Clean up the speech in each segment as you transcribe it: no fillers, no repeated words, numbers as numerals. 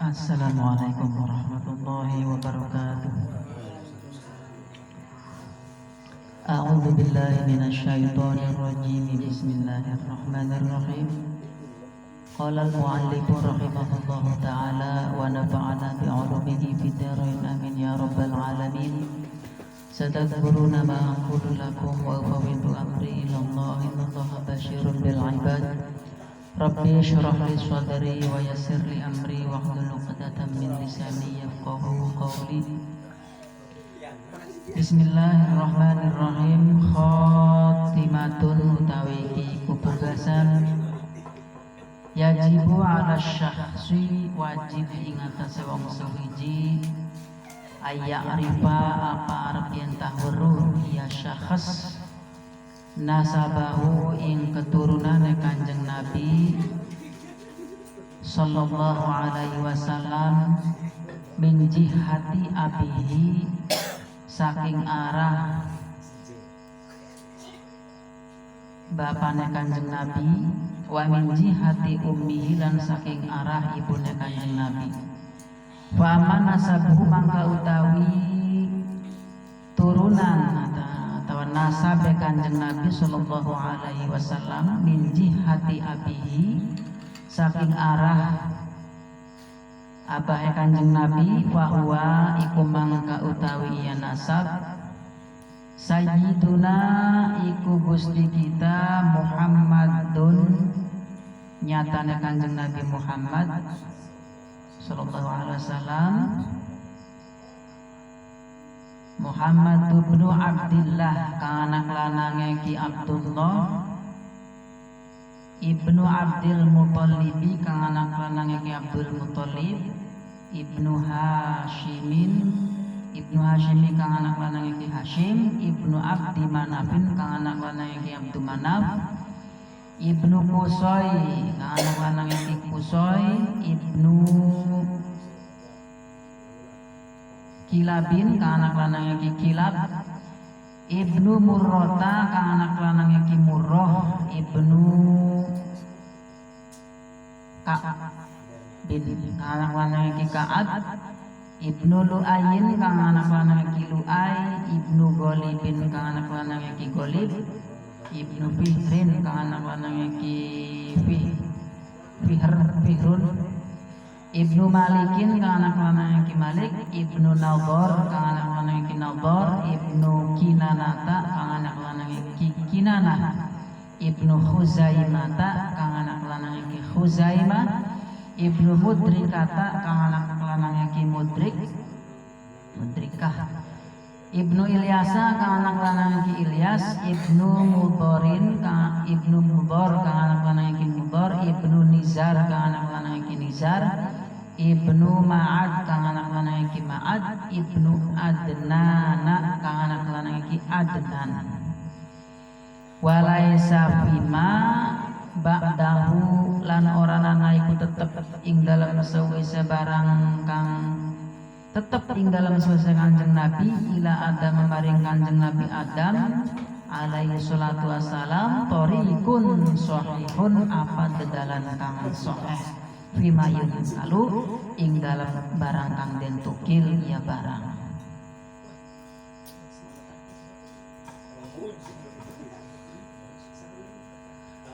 Assalamualaikum warahmatullahi wabarakatuh. A'udzu billahi minasyaitonir rajim. Bismillahirrahmanirrahim. Qala al-mu'allif rahimahullahu ta'ala wa nafa'ana bi'ulumihi fid dharain amin ya rabbal alamin. Satadhkuruna ma aqulu lakum wa ufawwidu amri ila Allah innallaha basyirun bil 'ibad. Rabbi shrah li sadri wa yassir li amri wahlul 'uqdatam min lisani yafqahu qawli. Bismillahirrahmanirrahim. Khatimatun utawi iki kupugasan yajibu 'ala syakhsi wajib ing atase wong sawiji ayya'rifa apa arep yen tahweruh ya syakhs nasabahu ing keturunane Kanjeng Nabi sallallahu alaihi wasallam min jihati abihi saking arah bapane Kanjeng Nabi wa min jihati ummihi lan saking arah ibune Kanjeng Nabi. Fa man nasabuhu mangka utawi turunan atau nasab Kanjeng Nabi sallallahu alaihi wasallam min jihati abihi saking arah abahe Kanjeng Nabi wa huwa iku mangka utawi ya nasab sayyiduna iku Gusti kita Muhammadun nyatane Kanjeng Nabi Muhammad sallallahu alaihi wasallam Muhammad ibnu Abdillah kang anak lanange Ki Abdullah ibnu Abdul Muthalib kang anak lanange Ki Abdul Muthalib ibnu Hashimin ibnu Hashimi kang anak lanange Ki Hashim ibnu Abdi Manafin kang anak lanange Ki Abdu Manaf ibnu Qusay kang anak lanange Ki Qusay ibnu Kilabin kang anak lanangnya Ki Kilab ibnu Murrata kang anak lanangnya Ki Murrah ibnu Ka'ab bin kang anak lanangnya Ki Ka'ab ibnu Lu'ayin kang anak lanangnya Ki Lu'ay ibnu Ghalibin kang anak lanangnya Ki Ghalib ibnu Fihrin kang anak lanangnya Ki Fihrun ibnu Malikin kang anak lanangnya Ki Malik ibnu Nadhar kang anak lanangnya Ki Nadhar ibnu Kinanata kang anak lanangnya Ki Kinanah ibnu Khuzaimata kang anak lanangnya Ki Khuzaimah ibnu Mudrikata kang anak lanangnya Ki Mudrikah ibnu Ilyasa kang anak lanangnya Ki Ilyas ibnu Mudharin kang ibnu Mudhar kang anak lanangnya Ki Mudhar ibnu Nizar kang anak lanangnya Ki Nizar ibnu Ma'ad kang anak lanangnya Ki Ma'ad ibnu Adnana kang anak lanangnya Ki Adnan walaisa fima ba'dahu lan ora ana iku tetep ing dalam sawise barang kang tetep ing dalam sawise Kanjeng Nabi ila Adam maring Kanjeng Nabi Adam alaihi salatu wassalam thoriqun shahihun apa dedalan kang sahih fima yunkalu ing dalam barang kang den tukil ya barang.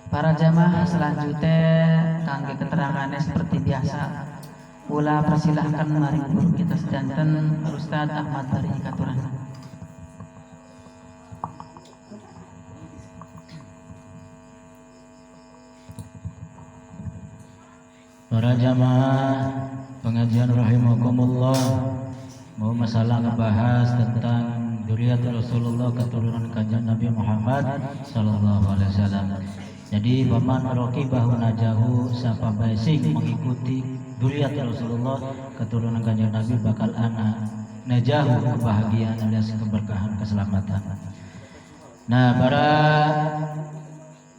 Para jamaah selanjutnya kangge keterangannya seperti biasa kula persilahkan mari guru kita sedanten Ustaz Ahmad Bari katuran. Para jamaah pengajian rahimakumullah, mau masalah ngebahas tentang dzurriyyat Rasulullah keturunan Kanjeng Nabi Muhammad sallallahu alaihi wasallam. Jadi paman raqibahu najahu sapa bae sing mengikuti dzurriyyat Rasulullah keturunan Kanjeng Nabi bakal ana najahu kebahagiaan alias keberkahan keselamatan. Nah, para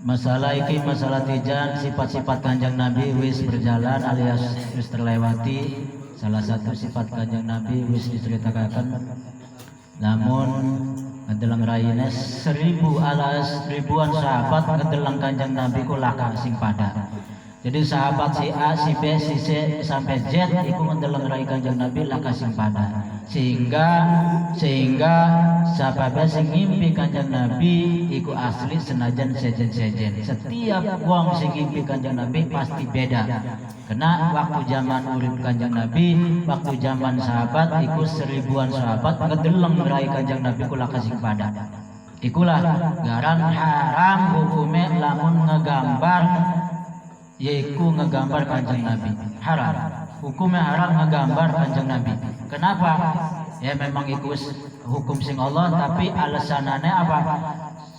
masalah iki masalah tijan sifat-sifat Kanjeng Nabi wis berjalan alias wis terlewati. Salah satu sifat Kanjeng Nabi wis diceritakan, namun ngedelang raine 1000 alas ribuan sahabat ngedelang Kanjeng Nabi ku laka sing pada Jadi sahabat si A, si B, si C sampai Z iku mendeleng rai Kanjeng Nabi laka sing pada. Sehingga sahabat sing ngimpi Kanjeng Nabi iku asli senajan sejen-sejen. Setiap wong sing ngimpi Kanjeng Nabi pasti beda. Karena waktu zaman urip Kanjeng Nabi, waktu zaman sahabat iku 1000-an sahabat ngedeleng rai Kanjeng Nabi ku laka sing pada. Ikulah garan haram hukume lamun ngegambar yaitu ngegambar Kanjeng Nabi. Haram. Hukumnya haram ngegambar Kanjeng Nabi. Kenapa? Ya memang itu hukum sing Allah, tapi alasannya apa?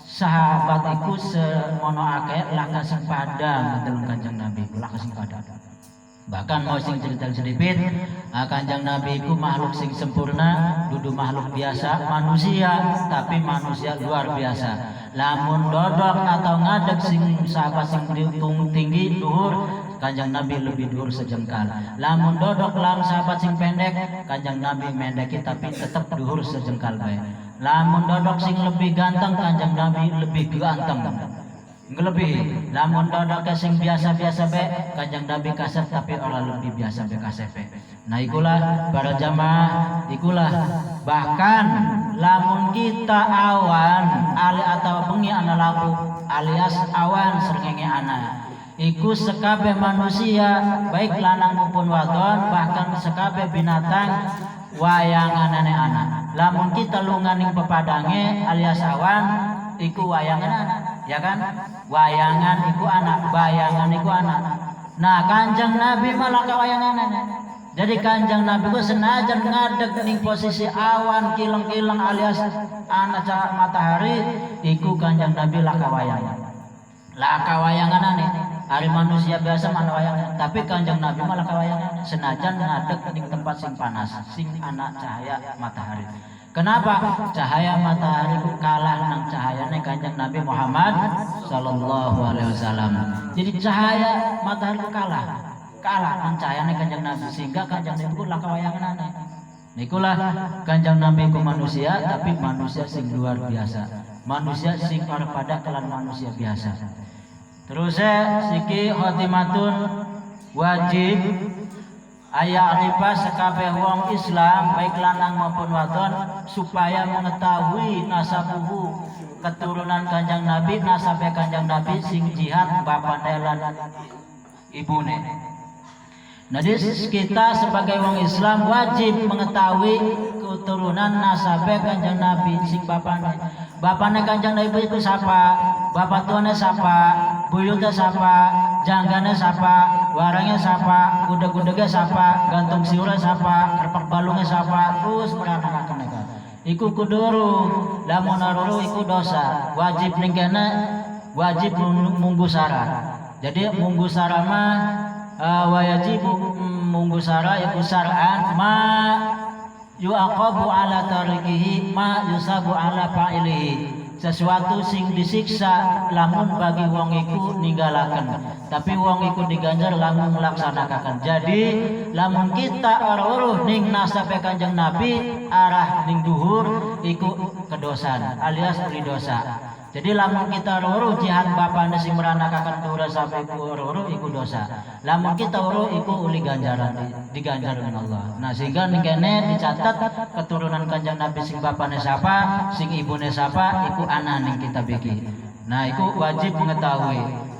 Sahabat itu semono akeh laka sing pada ngedeleng Kanjeng Nabi, laka sing pada. Bahkan mau sing cerita sedikit, Kanjeng Nabi itu makhluk sing sempurna, dudu makhluk biasa, manusia, tapi manusia luar biasa. Lamun dodok atau ngadeg sing sahabat sing tinggi dhuwur, Kanjeng Nabi lebih dhuwur sejengkal. Lamun dodok lang sahabat sing pendek, Kanjeng Nabi mendek tapi tetap dhuwur sejengkal bae. Lamun dodok sing lebih ganteng, Kanjeng Nabi lebih ganteng. Lebih, lamun dodok sing biasa-biasa be, Kanjeng Nabi kasep tapi orang lebih biasa be kasep. Nah ikulah para jamaah, ikulah bahkan lamun kita awan ali atau bengi ana laku alias awan srengenge ana. Iku sekabeh manusia baik lanang maupun wadon bahkan sekabeh binatang wayanganane ana. Lamun kita lunganing pepadange alias awan iku wayangan ana. Ya kan, wayangan iku anak, bayangan iku anak. Nah Kanjeng Nabi malah ke wayangan. Jadi Kanjeng Nabi ku senajan ngadeg ning posisi awan kileng-kileng alias anak cahaya matahari, iku Kanjeng Nabi lah ka wayangan. Lah ka wayangan nih, hari manusia biasa mana wayangan, tapi Kanjeng Nabi malah ka wayangan. Senajan ngadeg ning tempat sing panas, sing anak cahaya matahari. Kenapa? Cahaya matahari ku kalah nang cahayane Kanjeng Nabi Muhammad sallallahu alaihi wasallam. Jadi cahaya matahari ku kalah nang cahayane Kanjeng Nabi sehingga Kanjeng Nabi ku laka wayanganane. Nikulah Kanjeng Nabi ku manusia tapi manusia sing luar biasa. Manusia sing pada kelan manusia biasa. Terus siki khotimatun wajib aya arifah sekabeh wong Islam baik lanang maupun wadon supaya mengetahui nasabuhu keturunan Kanjeng Nabi, nasabe Kanjeng Nabi sing jihad bapane lan ibune. Nah, kita sebagai wong Islam wajib mengetahui keturunan nasabe Kanjeng Nabi sing bapane. Bapane Kanjeng Nabi itu siapa? Bapak tuane siapa? Buyutnya siapa? Janggane siapa? Warangnya siapa? Kuda-kudanya siapa? Gantung siura siapa? Kerpak balungnya siapa? Terus meranakan mereka. Iku kuduru, lamun aruru iku dosa. Wajib ning kene wajib munggu sara. Jadi munggu sara mah wajib munggu sara iku sar'an ma yu'aqabu ala tarikihi ma yusabu ala fa'ilihi. Sesuatu sing disiksa lamun bagi wong iku ninggalaken, tapi wong iku diganjar lamun melaksanakan. Jadi lamun kita ora-uruh ning nasabe Kanjeng Nabi arah ning duhur iku kedosan alias uli dosa. Jadi lamun kita ora-uruh jihad bapane sing meranakaken duhur sampai ku ora-uruh iku dosa. Lamun kita ora iku uli ganjaran diganjar dengan Allah. Nah sehingga ning kene dicatat keturunan Kanjeng Nabi sing bapane siapa, sing ibune siapa iku anane kita bikin. Nah iku wajib mengetahui.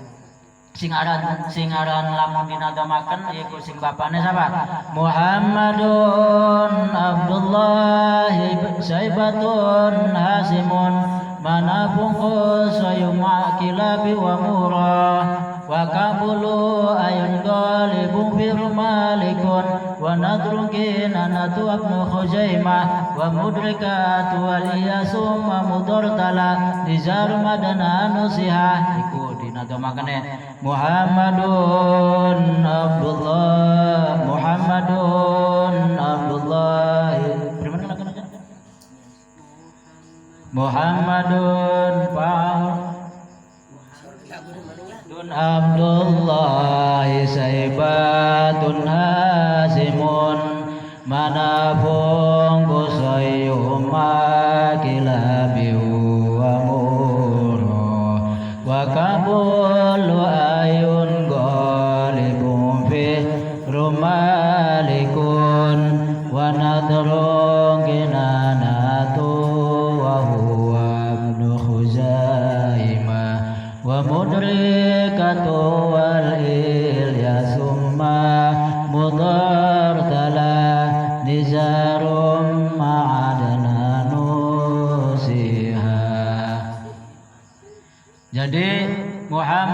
Sing aran lamun dinagamaken iku sing bapane siapa? Muhammadun Abdullah Saibatun Hasimun manabungku sayumakilabi wa murah wa kabulu ayun galibun firmalikun wa nadrukin anatu abnu khujaimah wa mudrikatu waliyasum wa mudortala nizar madana nusihah iku dinagamakan Muhammadun Abdullah Muhammadun Dun Abdullah Saibatun Hasimun manafung kusayuma kilabiu wa muru wa kabulu ayun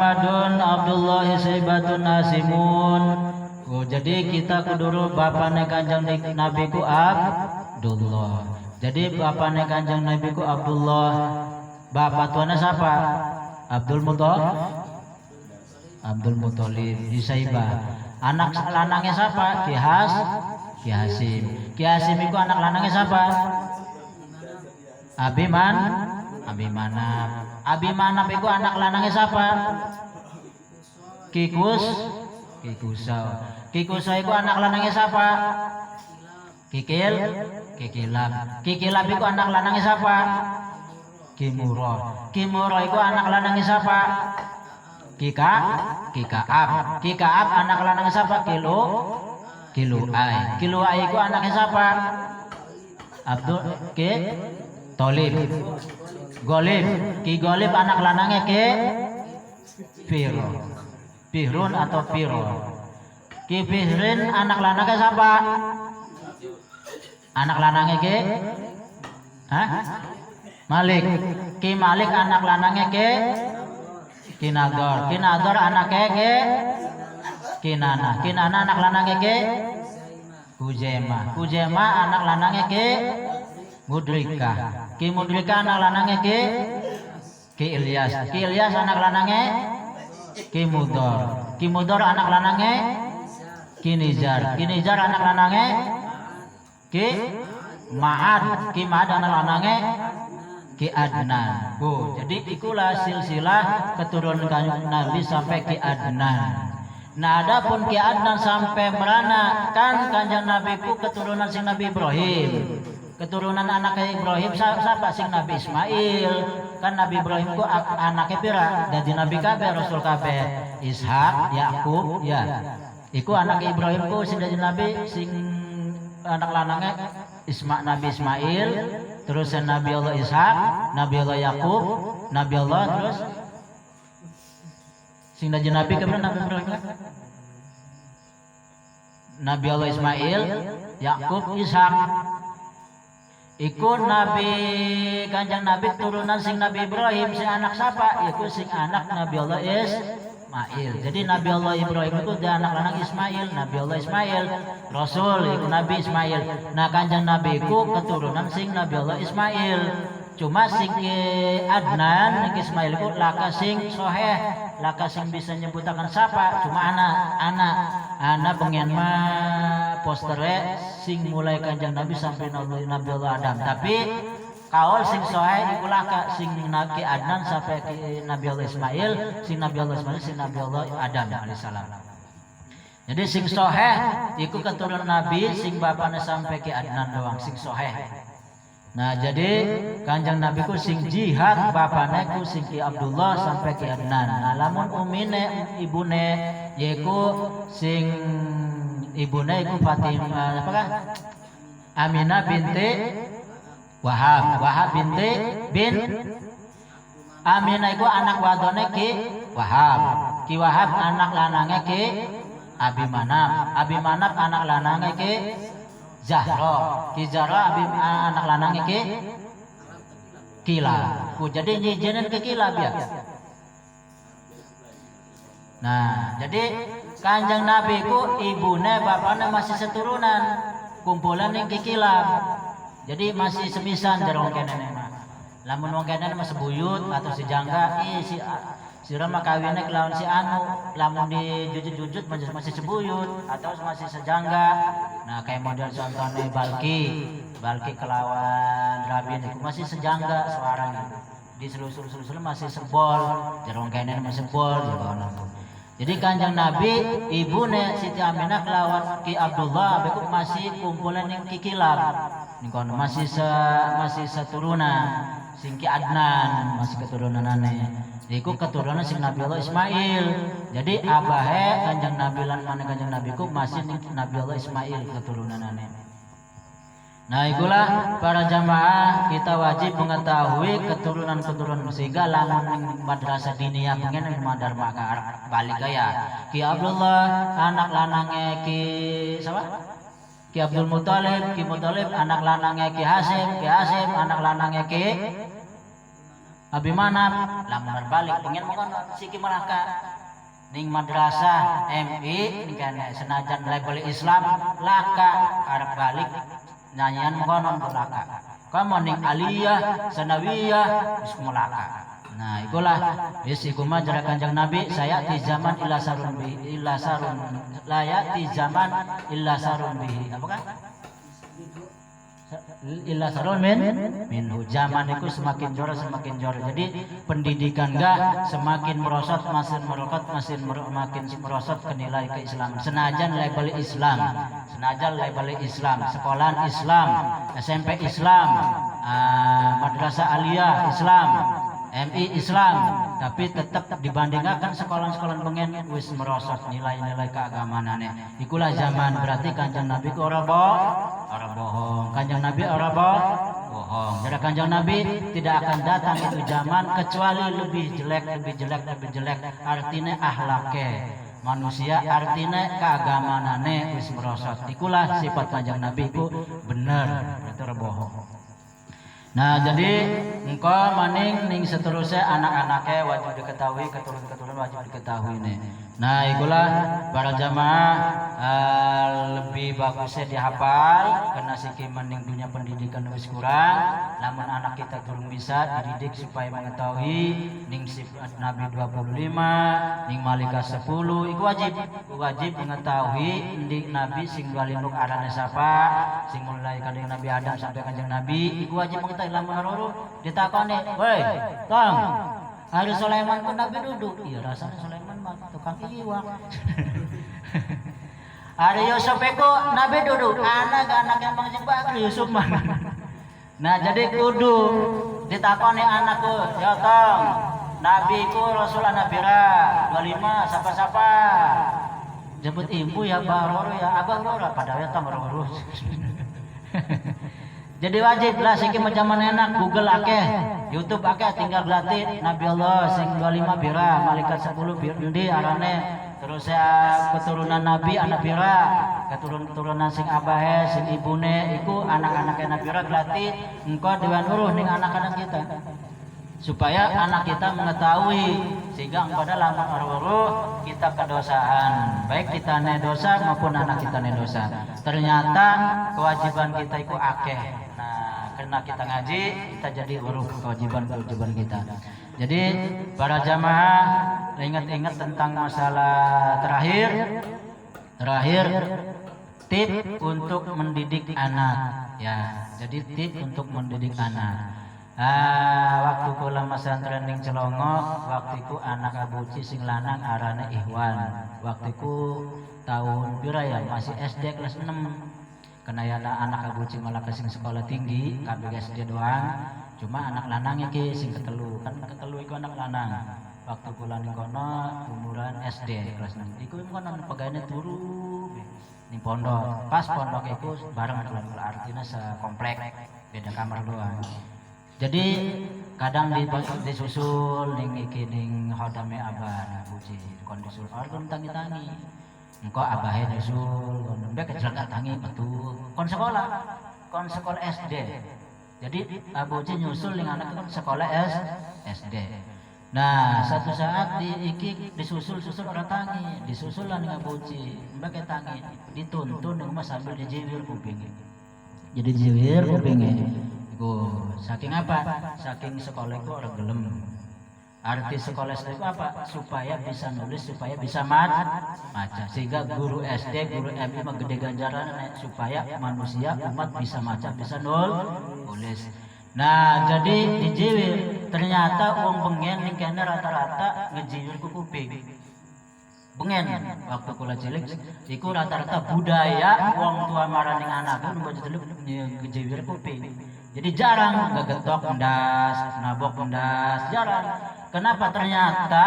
Muhammadun Abdullah Saibatun Nasimun. Oh, jadi kita kuduru bapane Kanjeng Nabi ku Abdullah. Jadi bapane Kanjeng Nabi ku Abdullah. Bapak tuana siapa? Abdul Muthalib di Saibah. Anak lanangnya siapa? Ki Hasim. Ki Hasim itu anak lanangnya siapa? Abi Manaf. Abi Manaf itu anak lanangnya siapa? Kikusau. Kikusau itu anak lanangnya siapa? Kikilab. Kikilab itu anak lanangnya siapa? Kimuro. Kimuro itu anak lanangnya siapa? Kikaab. Kikaab anak lanangnya siapa? Kiluai. Kiluai itu anaknya siapa? Abdul Tolib. Golib. Ki Golib anak lanangnya Firo. Fihrun atau Firo. Ki Fihrin anak lanangnya siapa? Anak lanangnya Malik. Ki Malik anak lanangnya Kinador. Kinador anaknya Kinana. Kinana anak lanangnya Kujema. Kujema anak lanangnya Mudrika. Ki Mudrika anak lanangnya Ki Ilyas. Ki Ilyas anak lanangnya Ki Mudor. Ki Mudor anak lanangnya Ki Nizar. Ki Nizar anak lanangnya Ki Ma'ad. Ki Ma'ad anak lanangnya Ki Adnan. Jadi ikulah silsilah keturunan Kanjeng Nabi sampai Ki Adnan. Nah, adapun Ki Adnan sampai merana kan Kanjeng Nabi ku keturunan sing Nabi Ibrahim. Keturunan anaknya Ibrahim siapa? Sing Nabi Ismail. Kan Nabi Ibrahim ku anaknya pira? Jadi Nabi kabeh, Rasul kabeh. Ishak, Yakub, ya. Iku anak Ibrahim ku sing dadi Nabi sing anak lanangnya Nabi Ismail, terus Nabi Allah Ishak, Nabi Allah Yakub, Nabi Allah terus sing dadi Nabi kemudian Nabi Ibrahim. Nabi Allah Ismail, Yakub, Ishak. Iku Nabi Kanjeng Nabi turunan sing Nabi Ibrahim, sing anak siapa? Iku sing anak Nabi Allah Ismail. Jadi Nabi Allah Ibrahim itu dia anak lanang Ismail, Nabi Allah Ismail, Rasul iku Nabi Ismail. Nah, Kanjeng Nabi iku keturunan sing Nabi Allah Ismail. Cuma sing Adnan iki Ismail iku laka sing soheh, laka sing bisa nyebutakan siapa? Cuma anak pengen mah postere sing mulai Kanjeng Nabi sampai Nabi Allah Adam. Tapi kaul sing soheh iku laka sing Nabi Adnan sampai Nabi Allah Ismail, sing Nabi Allah Ismail sing Nabi Allah Adam alaihissalam. Jadi sing soheh iku keturunan Nabi sing bapaknya sampai ke Adnan doang sing soheh. Nah, jadi Kanjeng Nabi ku sing jihad bapaknya ku sing ki Abdullah sampai ke Adnan. Nah, lamun umine ibune yaiku sing ibune iku Fatimah apakah? Aminah binti Wahab. Wahab binti bin Aminah iku anak wadone ki Wahab. Ki Wahab anak lanangnya ki Abi Manaf. Abi Manaf anak lanangnya ki Zahra. Ki Zahra anak lanangnya ki Kilab. Jadi nyijinin ke Kilab ya. Nah, jadi Kanjeng Nabi ku ibune bapaknya masih seturunan kumpulan yang ki Kilab. Jadi masih semisan jarong kene mah. Lamun wong kene mah sebuyut atau sejangga, si Rama kawinnya kelawan si anu, lamun dijujut-jujut masih sebuyut atau masih sejangga. Nah, kayak model contohnya Balki kelawan Rabin itu masih sejangga suaranya. Di selusul masih sebol, jarong kene masih sebol Jadi Kanjeng Nabi ibune Siti Aminah kelawan Ki Abdullah beku masih kumpulan yang Ki Kilab. Nikon masih seturunan sing Ki Adnan masih keturunan aneh. Iku keturunan sing Nabi Allah Ismail. Jadi abahe Kanjeng Nabi lan mana Kanjeng Nabi ku masih Nabi Allah Ismail keturunan aneh. Nah, ikulah para jamaah kita wajib mengetahui keturunan-keturunan sehingga lamun madrasah diniyah pengen madar maka balik gaya. Ki Abdullah anak lanangnya Ki siapa? Ki Abdul Muthalib, Ki Muthalib anak lanangnya Ki Hasim, Ki Hasim anak lanangnya Ki abi mana lamun balik pengen mohon siki malaka ning madrasah MI ning kana senajan label Islam laka arep balik nyanyian mohon laka kamu ning aliyah sanawiyah wis malaka. Nah ikulah wis iku mah jara Kanjeng Nabi saya di zaman illa sarun bihi illa sarun la di zaman illa sarun bihi apa kan illa sarun minhu zaman itu semakin jor. Jadi pendidikan semakin merosot makin merosot ke nilai keislaman senajan label Islam sekolahan Islam SMP Islam madrasah aliyah Islam MI Islam tapi tetap dibandingkan sekolah-sekolah pengen wis merosot nilai-nilai keagamanane ikulah zaman berarti Kanjeng Nabi ku ora bohong Kanjeng Nabi ora bohong jadi Kanjeng Nabi tidak akan datang itu zaman kecuali lebih jelek artinya akhlake manusia artinya keagamanane wis merosot ikulah sifat Kanjeng Nabi ku bener berarti ora bohong. Nah jadi engkau maning ning seterusnya anak-anaknya wajib diketahui keturunan wajib diketahui nih. Nah itulah para jamaah lebih bagusnya dihafal karena siki maning dunia pendidikan wis kurang namun anak kita turun bisa dididik supaya mengetahui ning sifat Nabi 25 ning Malika 10 itu wajib mengetahui ning Nabi sing galinduk arane sapa sing mulai kali Nabi Adam sampai Kanjeng Nabi itu wajib mengetahui lamun roro ditakoni woi tong hari Sulaiman pun Nabi duduk iya rasanya Sulaiman mah tukang iwak hari Yusuf itu Nabi duduk anak yang Bang Bakri Yusuf mah nah jadi kudu ditakoni anakku ya tong Nabi ku Rasul Nabira 25 sapa-sapa jemput ibu ya Baroro ya Abang Roro padahal tong Roro jadi wajib lah siki zaman enak Google akeh YouTube akeh tinggal berlatih Nabi Allah sing 25 bira malaikat 10 bindi arane terus keturunan Nabi anak bira keturunan sing abahe sing ibune iku anak-anaknya Nabi bira berlatih engkau dewan uruh ning anak-anak kita supaya anak kita mengetahui sehingga pada lamun uruh kita kedosaan baik kita ne dosa maupun anak kita ne dosa ternyata kewajiban kita itu akeh. Karena kita ngaji, kita jadi uruh kewajiban kita. Jadi para jamaah ingat-ingat tentang masalah terakhir tip untuk mendidik anak ya. Jadi tip untuk mendidik anak. Waktu kula pesantren ning Celongok, waktiku anak abuci sing lanang arane Ihwan. Waktiku tahun pira ya masih SD kelas 6. Karena ya anak abuci malah sing sekolah tinggi kabeh SD doang cuma anak lanang iki sing ketelu kan ketelu iku anak lanang waktu kula ning kono umuran SD kelas 6 iku kono pegawene turu ning pondok pas pondok iku bareng kula artinya sekomplek beda kamar doang jadi kadang disusul ning iki ning hodame abah abuci kon disusul kon tangi-tangi engkau abahe nyusul mbek kecelakaan tangi betul kon sekolah SD jadi abuci nyusul ning anak kon sekolah SD nah satu saat disusul orang tangi disusul lah ning abuci mbek tangi dituntun ning sambil dijiwir kuping jadi jiwir kupingnya iku saking apa saking sekolah itu orang gelem arti sekolah itu apa? Supaya bisa nulis, supaya bisa maca. Sehingga guru SD, guru MI menggede ganjaran supaya manusia umat bisa maca, bisa nulis. Nah, jadi dijiwir. Ternyata uang bengen ning kene rata-rata ngejiwir ku kuping. Bengen waktu kula cilik iku rata-rata budaya wong tua maraning anak nu baca teluk ngejiwir kuping. Jadi jarang ngegetok endas, nabok endas, jarang. Kenapa? Ternyata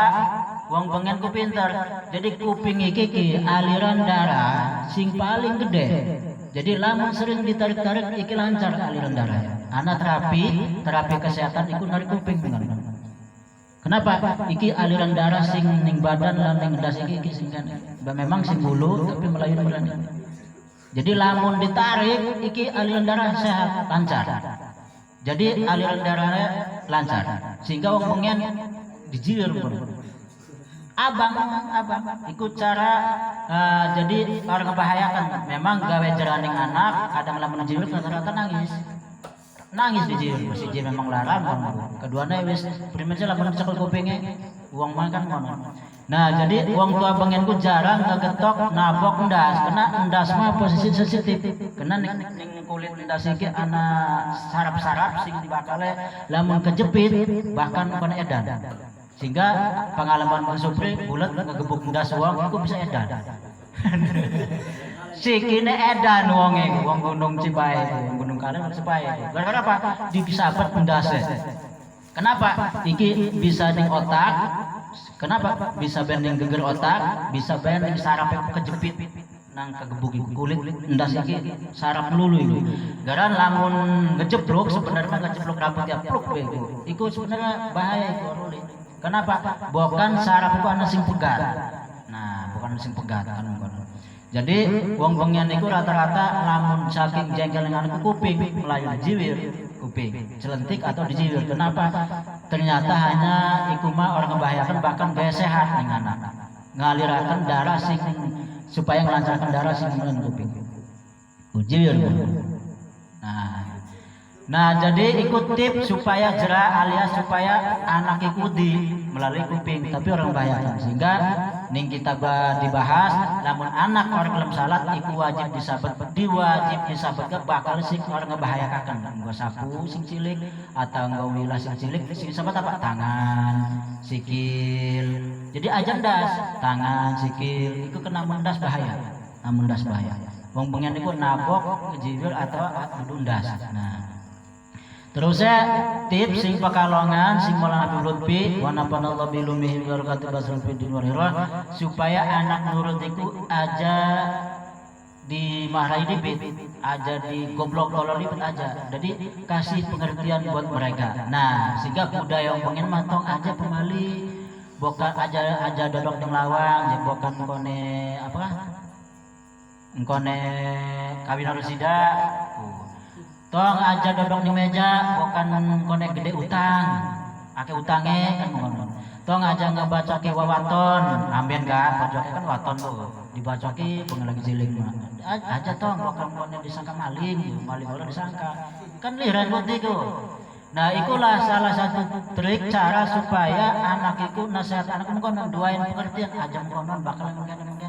wong pengen ku pinter. Jadi kuping iki aliran darah sing paling gede. Jadi lamun sering ditarik-tarik iki lancar aliran darah. Anak terapi kesehatan iku narik kuping dengan. Kenapa? Iki aliran darah sing ning badan lan ning endas iki sing kan. Memang sing bulu tapi melayun-melayun. Jadi lamun ditarik iki aliran darah sehat lancar. Jadi aliran darahnya lancar. sehingga wong pengen dijiwer abang ikut cara jadi orang membahayakan. Memang gawe jeraning anak kadang lamun jiwer rata-rata nangis dijiwer siji memang larang keduanya wis primernya lamun cekel kupinge uang makan ngono. Nah jadi uang tua pengenku jarang ngegetok nabok endas karena endas mah posisi sensitif karena ning kulit endas iki ana sarap-sarap sing bakale lamun kejepit bahkan kon edan sehingga pengalaman Bang Supri bulat ngegebuk endas uang itu bisa edan. Sikine edan wonge wong Gunung Cipae wong Gunung Kalen Cipae gara-gara apa dipisabet endase. Kenapa? Iki bisa ning otak. Kenapa? Bisa bending geger otak, bisa bending saraf kejepit nang kegebuk kulit endas iki saraf lulu itu. Garan lamun ngejeblok sebenarnya ngejeblok rambut ya pluk we iku sebenarnya bahaya iku ruli. Kenapa? Bukan saraf itu ana sing pegat. Nah, bukan sing pegat kan ngono. Jadi wong-wongan niku rata-rata lamun saking jengkel dengan kuping melayu jiwir kuping celentik atau dijiwir. Kenapa? Ternyata hanya iku mah orang membahayakan bahkan gaya sehat ning anak. Ngaliraken darah sing supaya melancarkan darah sing meulun kuping. Jiwir. Nah jadi ikut tips supaya jerah alias supaya anak ikuti melalui kuping tapi orang bahayakan sehingga ning kita dibahas namun anak orang dalam salat iku wajib disabet bakal sing orang ngebahayakan nggo sapu sing cilik atau nggo wilah sing cilik sing sabat apa tangan sikil jadi aja ndas tangan sikil itu kena mendas bahaya wong pengen iku nabok ngejiwil atau ndas. Nah terusnya tips sing pekalongan sing Maulana Habib Lutfi wa nafanallahu bi lumihi wa barakatuh basrul fid din wal hirah supaya anak nurut iku aja di mahrai dibit aja di goblok tolol dibit aja jadi kasih pengertian buat mereka. Nah sehingga budaya yang pengen matong aja pemali bukan aja dodok yang lawang ya bukan kone kawin harusida tong aja dodong di meja bukan konek gede utang ake utange kan ngono tong aja ngebaca ke wawaton amben kan baca kan waton tuh dibaca ke pengen lagi cilik aja tong bukan konek disangka maling orang disangka kan liran buat itu. Nah ikulah salah satu trik cara supaya anak itu nasihat anak mengkonon duain pengertian aja mengkonon bakalan mengkonon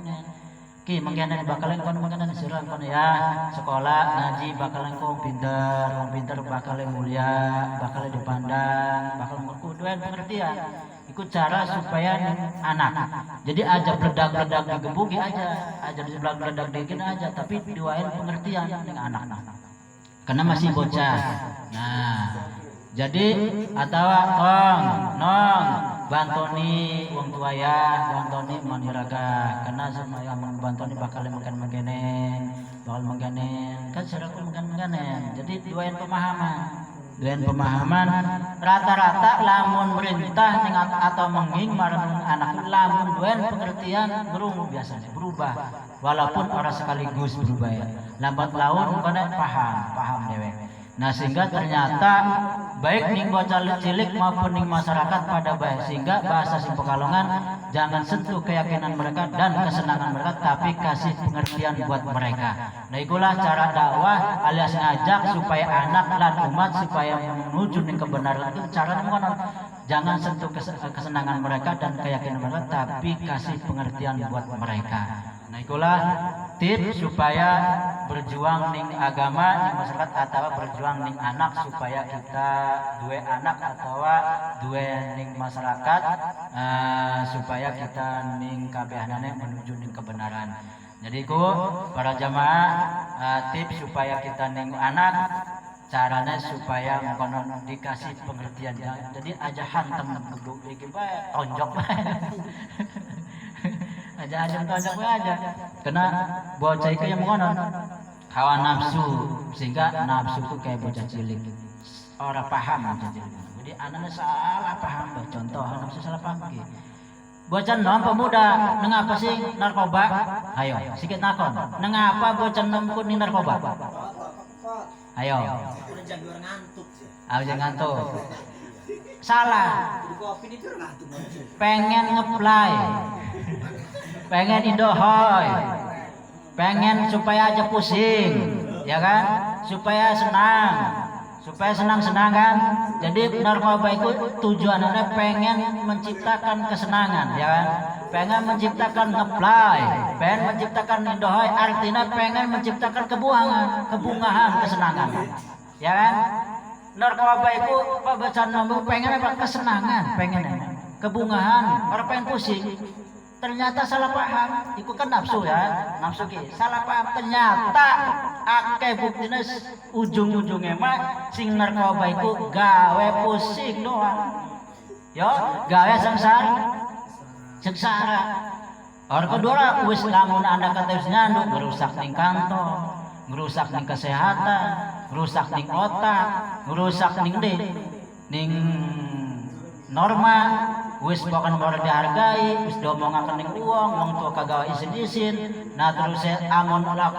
mengkenen bakalan kono mengkenen sirah kono ya sekolah ngaji bakalan kau pinter bakalan mulia bakalan dipandang bakalan kuduan pengertian ikut cara supaya anak jadi aja bledak-bledak digebuki aja bledak-bledak digini aja tapi diwain pengertian dengan anak karena masih bocah. Nah jadi atau nong bantoni wong tua ya bantoni maniraga karena sama yang bantoni bakal makan mengene kan seraku makan mengene jadi duain pemahaman rata-rata lamun merintah atau menging marang anak lamun duain pengertian biasanya berubah walaupun orang sekaligus berubah ya lambat laun kena paham dewek. Nah sehingga ternyata baik ning bocah cilik maupun ning masyarakat pada baik sehingga bahasa sing Pekalongan jangan sentuh keyakinan mereka dan kesenangan mereka tapi kasih pengertian buat mereka. Nah itulah cara dakwah alias ngajak supaya anak dan umat supaya menuju ning kebenaran itu cara ngono. Jangan sentuh kesenangan mereka dan keyakinan mereka tapi kasih pengertian buat mereka. Nah itulah tips supaya berjuang ning agama ning masyarakat atau berjuang ning anak supaya kita dua anak atau dua ning masyarakat supaya kita ning kabehanane menuju ning kebenaran. Jadi ku para jamaah tips supaya kita ning anak caranya supaya mengkonon dikasih pengertian jadi aja hantem duduk iki bae tonjok aja tonjok aja karena bocah itu yang mengkonon hawa nafsu sehingga nafsu itu kayak bocah cilik orang paham bocah cilik jadi anaknya salah paham contoh nafsu salah paham bocah nom pemuda nengapa sih narkoba ayo sikit nakon nengapa bocah nom kuning narkoba ayo jangan ngantuk salah. Pengen ngeplay, pengen indohoy, pengen supaya aja pusing, ya kan? Supaya senang kan? Jadi narkoba itu tujuannya pengen menciptakan kesenangan, ya kan? Pengen menciptakan ngeplay, pengen menciptakan indohoy, artinya pengen menciptakan kebungahan, kesenangan, ya kan? Narkoba itu pembacaan nomor pengen apa? Kesenangan, pengen kebungahan, orang pengen pusing. Ternyata salah paham, itu kan nafsu ya, nafsu ki. Salah paham ternyata akeh buktine ujung-ujungnya mah sing narkoba itu gawe pusing doang. Yo, gawe sengsara. Orang kedua wis lamun Anda kata nyandu merusak ning kantor, merusak ning kesehatan, merusak ning otak, merusak ning norma, wis bukan baru dihargai, wis diomongaken ning uang, wong tua kagawa isin-isin. Nah terus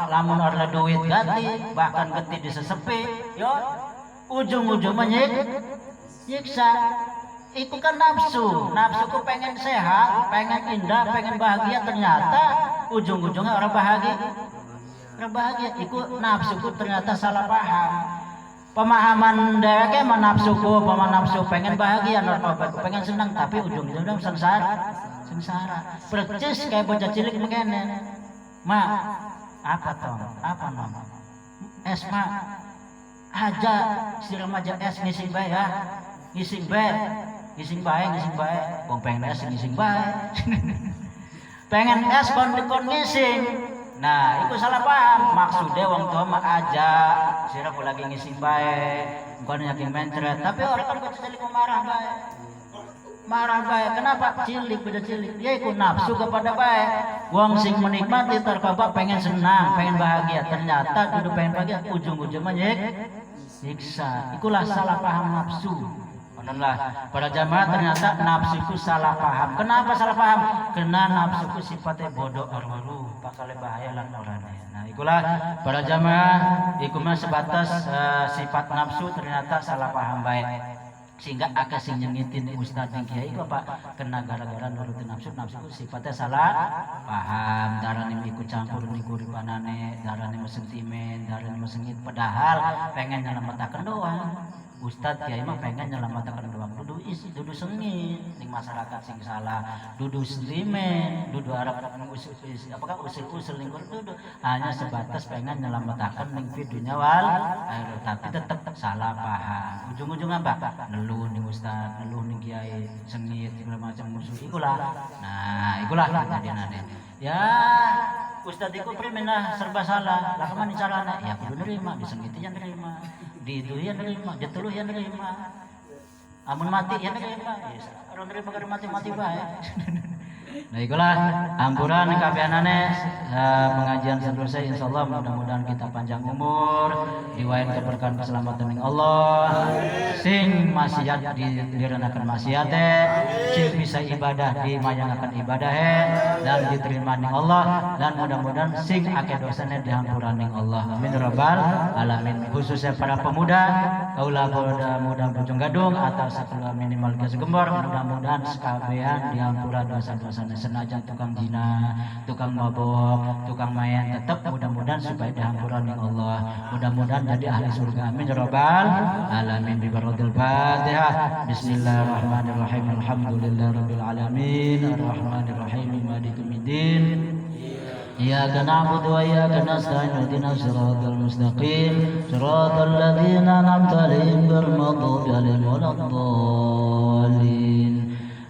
lamun ora duit ganti, bahkan geti disesepi, yo ujung-ujungnya nyiksa. Itu kan nafsuku pengen sehat, pengen indah, pengen bahagia, ternyata ujung-ujungnya orang bahagia. Itu nafsuku ternyata salah paham. Pemahaman dheweke nafsuku, nafsu pengen bahagia, narkoba pengen senang, tapi ujung-ujungnya sengsara. Percis kayak bocah cilik begini. Ma, apa toh? Apa nama? Es ma, aja si remaja es ngising bae ya, ngising bae. Bong pengen es ngising bae. Pengen es kon ngising. Nah, itu salah paham. Maksudnya wong tua mah aja sira lagi ngising bae, bukan yakin mencret. Tapi orang kan bocah cilik marah bae. Kenapa? Beda cilik. Dia ikut nafsu kepada bae. Wong sing menikmati narkoba pengen senang, pengen bahagia. Ternyata duduk pengen bahagia, ujung-ujungnya nyiksa. Itulah salah paham nafsu. Alhamdulillah, para jamaah ternyata nafsuku salah paham. Kenapa salah paham? Karena nafsuku sifatnya bodoh arwalu, bakal bahaya lan orangnya. Nah, ikulah para jamaah, ikumah sebatas sifat nafsu ternyata salah paham baik. Sehingga akeh sing nyengitin ustaz dan kiai kok Pak kena gara-gara nurutin nafsu sifatnya salah paham. Darane ikut campur niku ribanane, darane sentimen, darane sengit, padahal pengen nyelametaken doang. Ustadz kiai mah pengen nyelamatakan doang, dudu sengit ning masyarakat sing salah, dudu sentimen, dudu arep usul ning dudu hanya sebatas pengen nyelamatakan ning dunya wal tapi tetep salah paham. Ujung-ujungnya apa? Neluh ning ustadz, neluh ning kiai, sengit segala macam musuh ikulah. Nah, ikulah kejadianane. Ya, ustadz iku primenah serba salah. Lah kemana carana? Ya kudu nerima, disengiti yang nerima. Di itu ya nerima, di telu ya nerima. Amun mati ya nerima. Yes. Orang nerima kada mati bae. Nah ikulah ampuran kabehanane pengajian selesai insyaallah mudah-mudahan kita panjang umur diwain keberkahan keselamatan ning Allah sing maksiat direnakan maksiate sing bisa ibadah dimayangaken ibadahe dan diterima ning Allah dan mudah-mudahan sing akeh dosane dihampuran ning Allah amin rabbal alamin. Khususnya para pemuda kaula muda bujung gadung atau sakula minimal geus gembor mudah-mudahan sekabehan dihampura dosa-dosa senajan tukang zina, tukang mabok, tukang main tetap mudah-mudahan supaya dihampuran ning Allah. Mudah-mudahan jadi ahli surga. Amin ya rabbal alamin. Bi barakil Fatihah. Bismillahirrahmanirrahim. Alhamdulillahirabbil alamin. Arrahmanir rahim. Maliki yaumiddin. Iyyaka na'budu wa iyyaka nasta'in. Ihdinas siratal mustaqim. Siratal ladzina an'amta 'alaihim ghairil maghdubi 'alaihim waladdallin.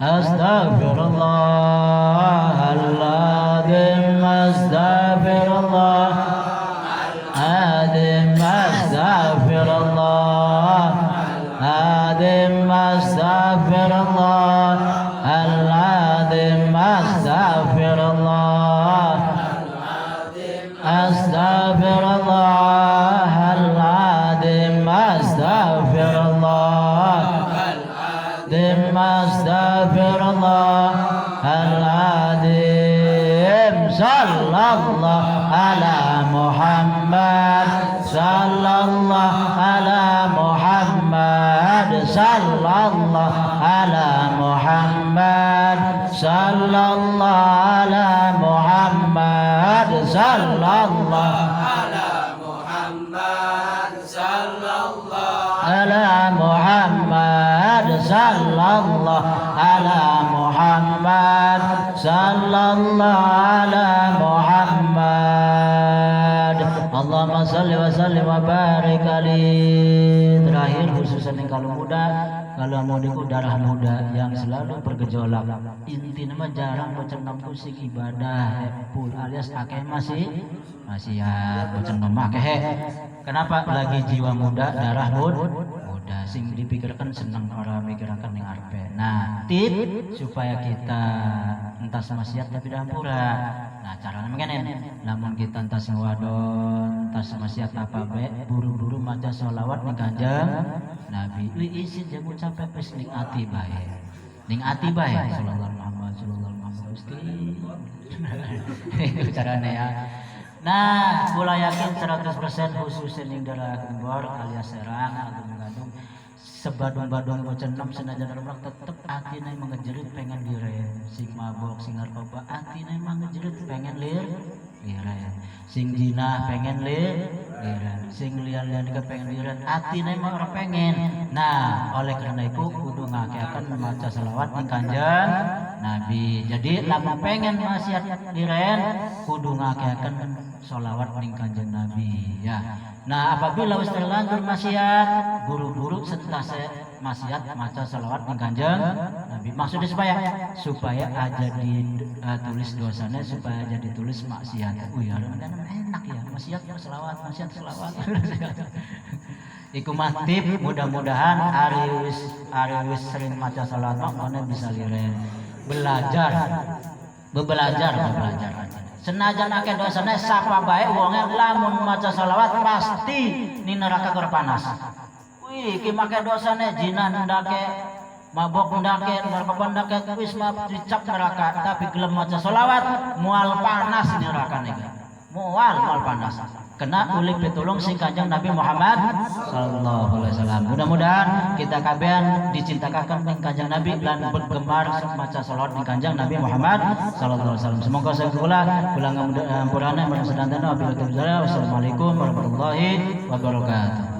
Astaghfirullahaladzim, astaghfirullahaladzim, astaghfirullahaladzim, astaghfirullahaladzim, astaghfirullahaladzim, astaghfirullahaladzim, astaghfirullahaladzim. Sallallahu ala Muhammad, sallallahu ala Muhammad. Muhammad sallallahu ala Muhammad sallallahu ala Muhammad sallallahu ala Muhammad sallallahu ala Muhammad sallallahu ala Muhammad. Allahumma salli wa sallim wa barik alaihi. Terakhir khususnya yang kalau muda, kalau mau diku darah muda yang selalu bergejolak. Inti nama jarang bocenam kusik ibadah full alias akeh masih ya bocen memakai. Kenapa? Lagi jiwa muda, darah muda, sing dipikirkan senang orang mikirkan yang arpe. Nah, tip supaya kita entas maksiat tapi dampura. Nah, caranya begini. Namun kita entas ngewadon, entas maksiat apa be, buru-buru maca sholawat ning Kanjeng Nabi. Wi isin jago capek wis ning ati bae. Ning ati bae sallallahu alaihi Muhammad Gusti. Itu caranya ya. Nah, kula yakin 100% khusus ning daerah Gembor alias Serang atau Bandung sebadung-badung bocenem senajan remang tetep atina mengejerit pengen liren. Sing mabok sing narkoba atina mengejerit pengen liren. Sing zina pengen liren. Sing lian-lian juga pengen liren. Atina emang ora pengen. Nah, oleh karena itu kudu ngakeaken maca selawat ning Kanjeng Nabi. Jadi lamun pengen maksiat liren kudu ngakeaken sholawat ning Kanjeng Nabi ya. Nah, apabila wis terlanjur maksiat, buru-buru setelah saya maksiat maca sholawat ning Kanjeng Nabi. Maksudnya supaya aja ditulis dosanya, supaya aja ditulis maksiat. Ya, enak ya, maksiat sholawat. Iku matip, mudah-mudahan ari wis sering maca sholawat mah bisa liren. Belajar. Senajan akeh dosane sapa bae wonge lamun maca sholawat pasti ni neraka keur panas. Wih, iki make dosane zina ndake, mabok ndake, narkoba ndake wis mah dicap neraka, tapi gelem maca sholawat moal panas neraka nih. Moal panas. Kena ulih pitulung sing Kanjeng Nabi Muhammad sallallahu alaihi wasallam. Mudah-mudahan kita kabehan dicintakan ning Kanjeng Nabi lan bergemar maca sholawat ning Kanjeng Nabi Muhammad sallallahu alaihi wasallam. Semoga kula ngampurana marang sedantana wabillahi taufiq. Wassalamualaikum warahmatullahi wabarakatuh.